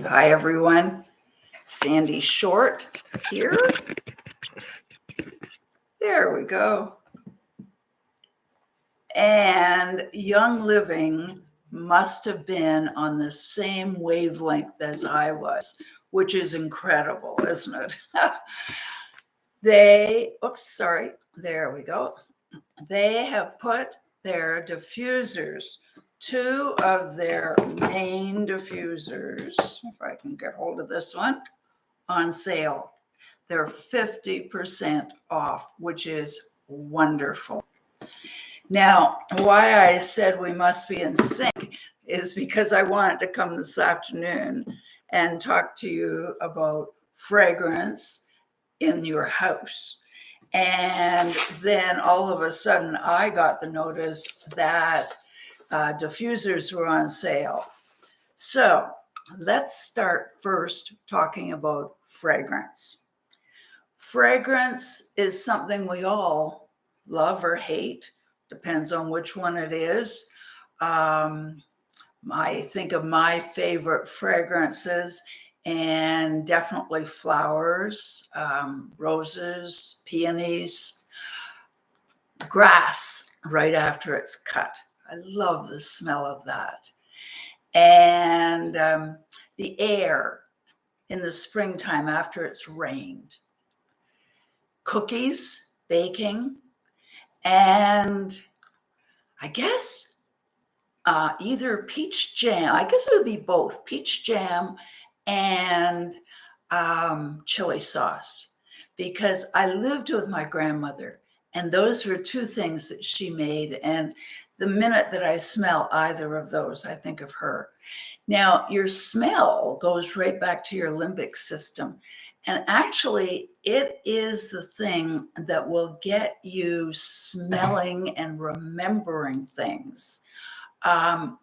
Hi, everyone. Sandy Short here. There we go. And Young Living must have been on the same wavelength as I was, which is incredible, isn't it? There we go. They have put their diffusers, two of their main diffusers, if I can get hold of this one, on sale. They're 50% off, which is wonderful. Now, why I said we must be in sync is because I wanted to come this afternoon and talk to you about fragrance in your house. And then all of a sudden, I got the notice that diffusers were on sale. So let's start first talking about fragrance. Fragrance is something we all love or hate, depends on which one it is. I think of my favorite fragrances, and definitely flowers, roses, peonies, grass right after it's cut. I love the smell of that. And the air in the springtime after it's rained. Cookies, baking, and I guess either peach jam. I guess it would be both peach jam and chili sauce, because I lived with my grandmother, and those were two things that she made. And the minute that I smell either of those, I think of her. Now, your smell goes right back to your limbic system. And actually, it is the thing that will get you smelling and remembering things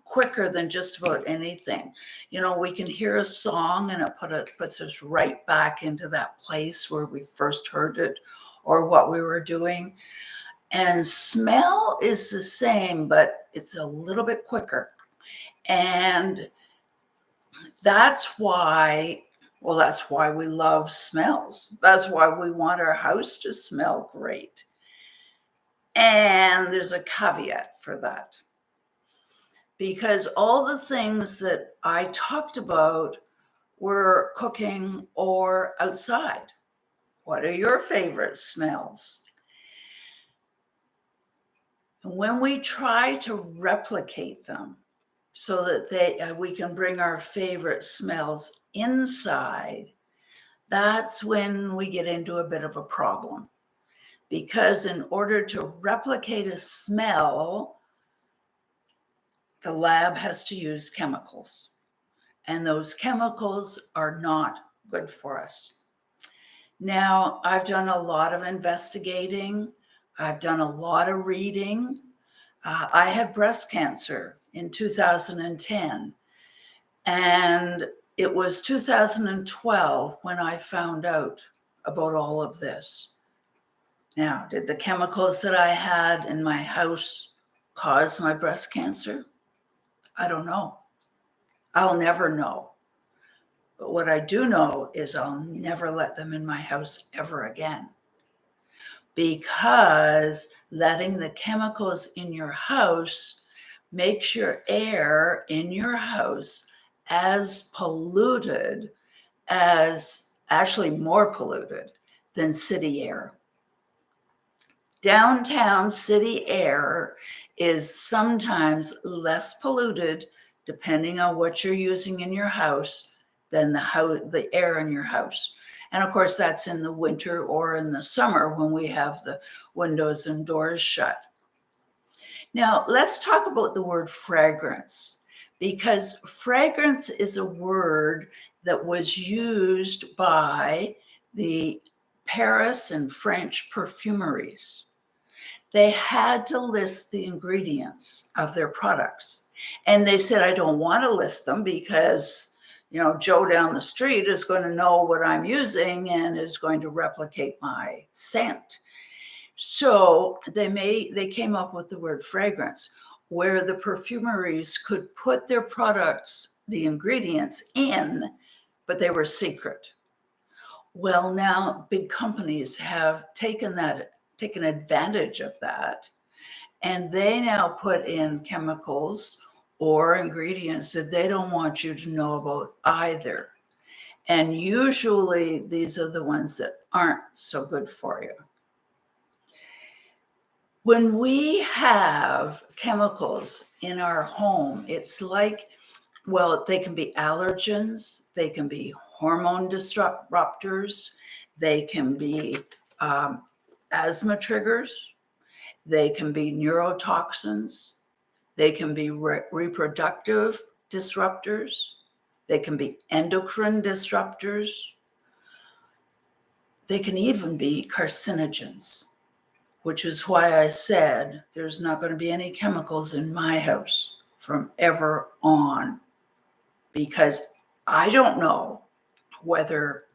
quicker than just about anything. You know, we can hear a song and it puts us right back into that place where we first heard it or what we were doing. And smell is the same, but it's a little bit quicker. And that's why we love smells. That's why we want our house to smell great. And there's a caveat for that, because all the things that I talked about were cooking or outside. What are your favorite smells? And when we try to replicate them so that we can bring our favorite smells inside, that's when we get into a bit of a problem. Because in order to replicate a smell, the lab has to use chemicals. And those chemicals are not good for us. Now, I've done a lot of investigating. I've done a lot of reading. I had breast cancer in 2010. And it was 2012 when I found out about all of this. Now, did the chemicals that I had in my house cause my breast cancer? I don't know. I'll never know. But what I do know is I'll never let them in my house ever again. Because letting the chemicals in your house makes your air in your house as polluted, as actually more polluted than city air. Downtown city air is sometimes less polluted, depending on what you're using in your house, than the air in your house. And of course, that's in the winter or in the summer when we have the windows and doors shut. Now, let's talk about the word fragrance, because fragrance is a word that was used by the Paris and French perfumeries. They had to list the ingredients of their products. And they said, I don't want to list them because, Joe down the street is going to know what I'm using and is going to replicate my scent. So they came up with the word fragrance, where the perfumeries could put their products, the ingredients in, but they were secret. Well, now big companies have taken advantage of that, and they now put in chemicals or ingredients that they don't want you to know about either. And usually these are the ones that aren't so good for you. When we have chemicals in our home, it's like, well, they can be allergens, they can be hormone disruptors, they can be asthma triggers, they can be neurotoxins, they can be reproductive disruptors, they can be endocrine disruptors, they can even be carcinogens, which is why I said there's not going to be any chemicals in my house from ever on, because I don't know whether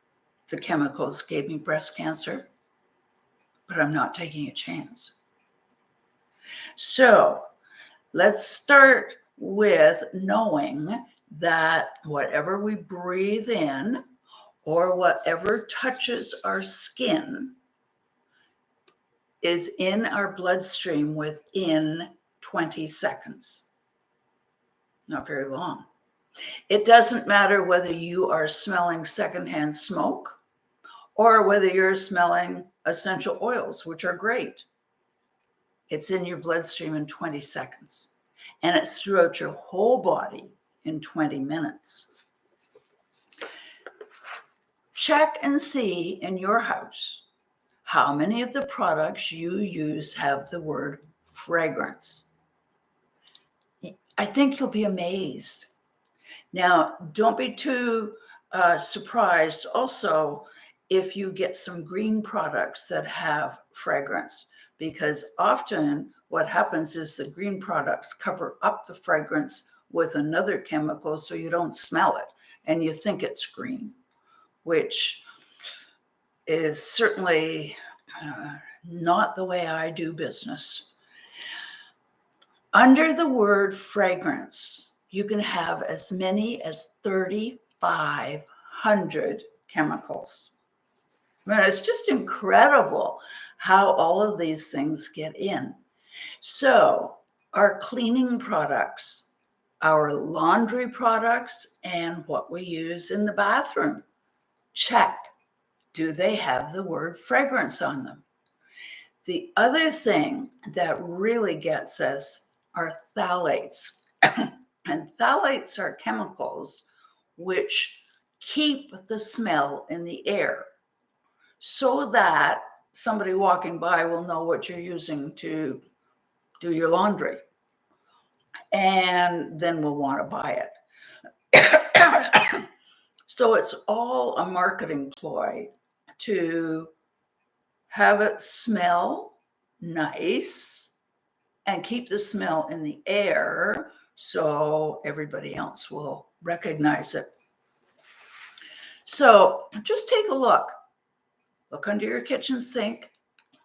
the chemicals gave me breast cancer, but I'm not taking a chance. So let's start with knowing that whatever we breathe in or whatever touches our skin is in our bloodstream within 20 seconds. Not very long. It doesn't matter whether you are smelling secondhand smoke or whether you're smelling essential oils, which are great. It's in your bloodstream in 20 seconds, and it's throughout your whole body in 20 minutes. Check and see in your house how many of the products you use have the word fragrance. I think you'll be amazed. Now, don't be too surprised also if you get some green products that have fragrance, because often what happens is the green products cover up the fragrance with another chemical so you don't smell it and you think it's green, which is certainly not the way I do business. Under the word fragrance, you can have as many as 3,500 chemicals. I mean, it's just incredible how all of these things get in. So our cleaning products, our laundry products, and what we use in the bathroom, check. Do they have the word fragrance on them? The other thing that really gets us are phthalates. And phthalates are chemicals which keep the smell in the air so that somebody walking by will know what you're using to do your laundry and then will want to buy it. So it's all a marketing ploy to have it smell nice and keep the smell in the air so everybody else will recognize it. So just take a look. Look under your kitchen sink.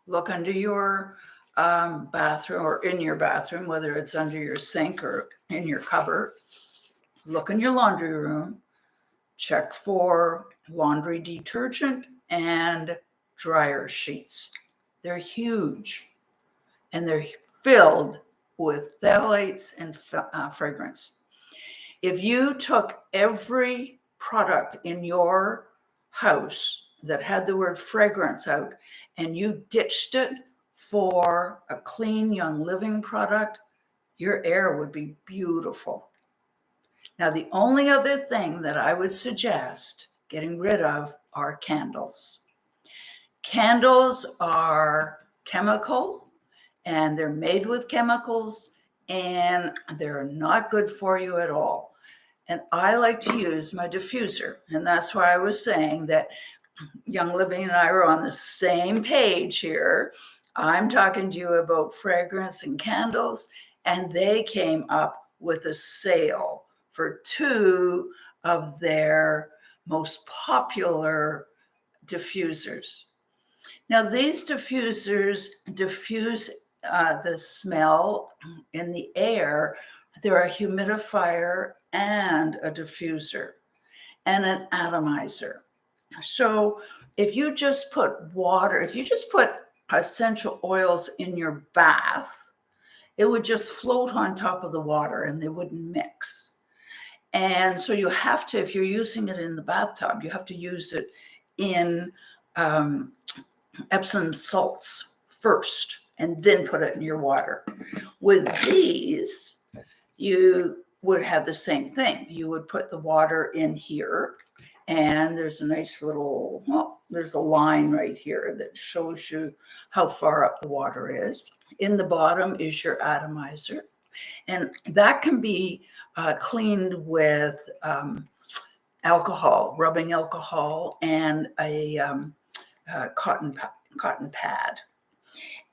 Look under your bathroom or in your bathroom, whether it's under your sink or in your cupboard. Look in your laundry room. Check for laundry detergent and dryer sheets. They're huge and they're filled with phthalates and fragrance. If you took every product in your house that had the word fragrance out and you ditched it for a clean Young Living product, your air would be beautiful. Now, the only other thing that I would suggest getting rid of are candles. Candles are chemical and they're made with chemicals and they're not good for you at all. And I like to use my diffuser. And that's why I was saying that Young Living and I were on the same page here. I'm talking to you about fragrance and candles, and they came up with a sale for 2 of their most popular diffusers. Now, these diffusers diffuse the smell in the air. They're a humidifier and a diffuser. and an atomizer. So if you just put water, if you just put essential oils in your bath, it would just float on top of the water and they wouldn't mix. And so you have to, if you're using it in the bathtub, you have to use it in Epsom salts first and then put it in your water. With these, you would have the same thing. You would put the water in here, and there's a nice little, well, there's a line right here that shows you how far up the water is. In the bottom is your atomizer, and that can be cleaned with alcohol, rubbing alcohol, and a cotton pad.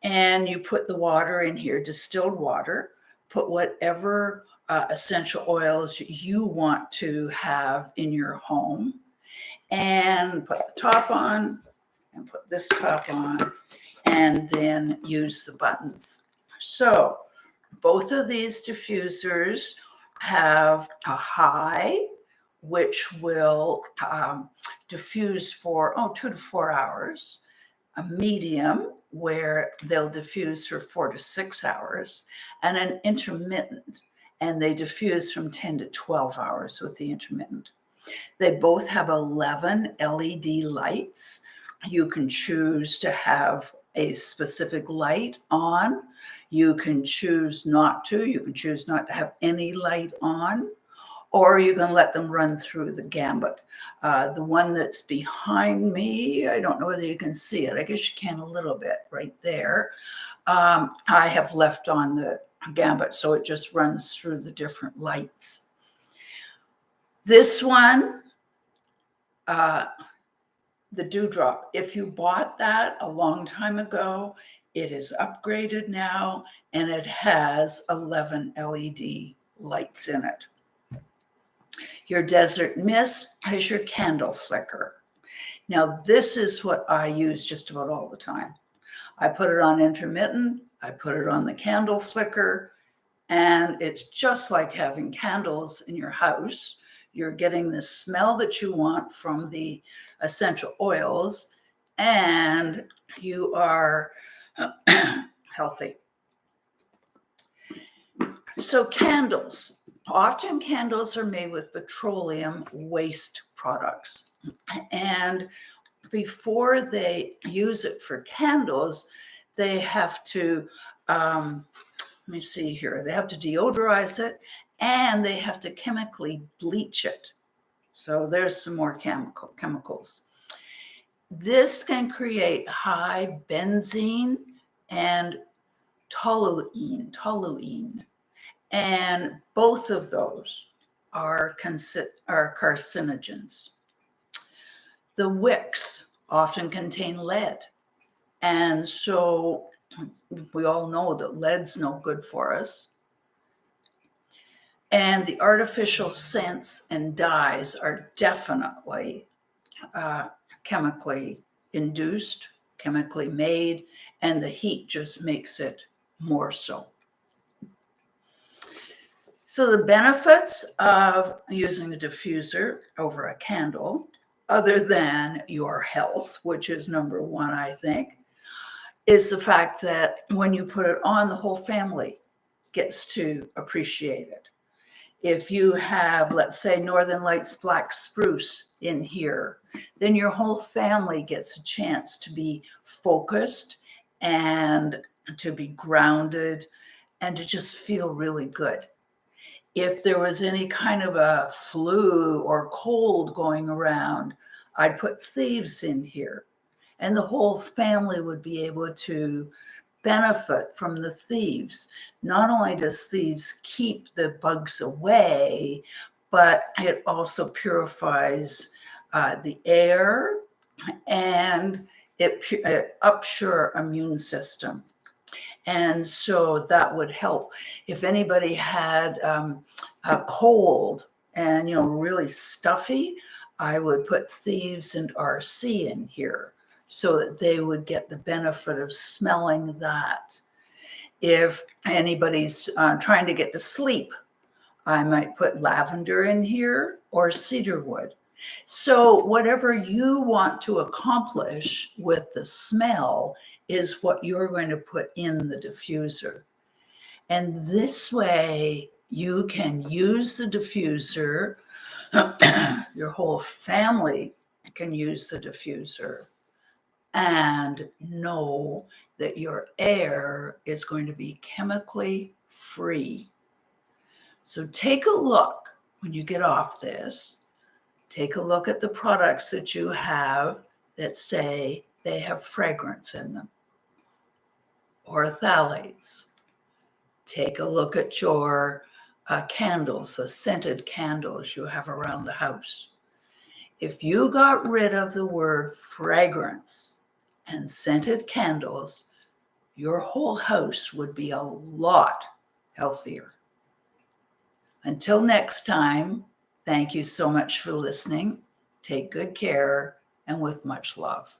And you put the water in here, distilled water, put whatever essential oils you want to have in your home, and put the top on, and put this top on, and then use the buttons. So both of these diffusers have a high, which will diffuse for 2 to 4 hours, a medium, where they'll diffuse for 4 to 6 hours, and an intermittent, and they diffuse from 10 to 12 hours with the intermittent. They both have 11 LED lights. You can choose to have a specific light on. You can choose not to. You can choose not to have any light on, or you can let them run through the gambit. The one that's behind me, I don't know whether you can see it. I guess you can a little bit right there. I have left on the gambit, so it just runs through the different lights. This one, the Dewdrop, if you bought that a long time ago, it is upgraded now, and it has 11 LED lights in it. Your Desert Mist has your candle flicker. Now, this is what I use just about all the time. I put it on intermittent, I put it on the candle flicker, and it's just like having candles in your house. You're getting the smell that you want from the essential oils, and you are healthy. So candles. Often candles are made with petroleum waste products. And before they use it for candles, they have to, let me see here, they have to deodorize it, and they have to chemically bleach it. So there's some more chemicals. This can create high benzene and toluene. And both of those are carcinogens. The wicks often contain lead. And so we all know that lead's no good for us. And the artificial scents and dyes are definitely chemically induced, chemically made, and the heat just makes it more so. So the benefits of using a diffuser over a candle, other than your health, which is number one, I think, is the fact that when you put it on, the whole family gets to appreciate it. If you have, let's say, Northern Lights black spruce in here, then your whole family gets a chance to be focused and to be grounded and to just feel really good. If there was any kind of a flu or cold going around, I'd put thieves in here, and the whole family would be able to benefit from the thieves. Not only does thieves keep the bugs away, but it also purifies the air, and it ups your immune system. And so that would help. If anybody had a cold and, really stuffy, I would put thieves and RC in here so that they would get the benefit of smelling that. If anybody's trying to get to sleep, I might put lavender in here or cedarwood. So whatever you want to accomplish with the smell is what you're going to put in the diffuser. And this way you can use the diffuser. Your whole family can use the diffuser and know that your air is going to be chemically free. So take a look when you get off this. Take a look at the products that you have that say they have fragrance in them or phthalates. Take a look at your candles, the scented candles you have around the house. If you got rid of the word fragrance and scented candles, your whole house would be a lot healthier. Until next time, thank you so much for listening. Take good care and with much love.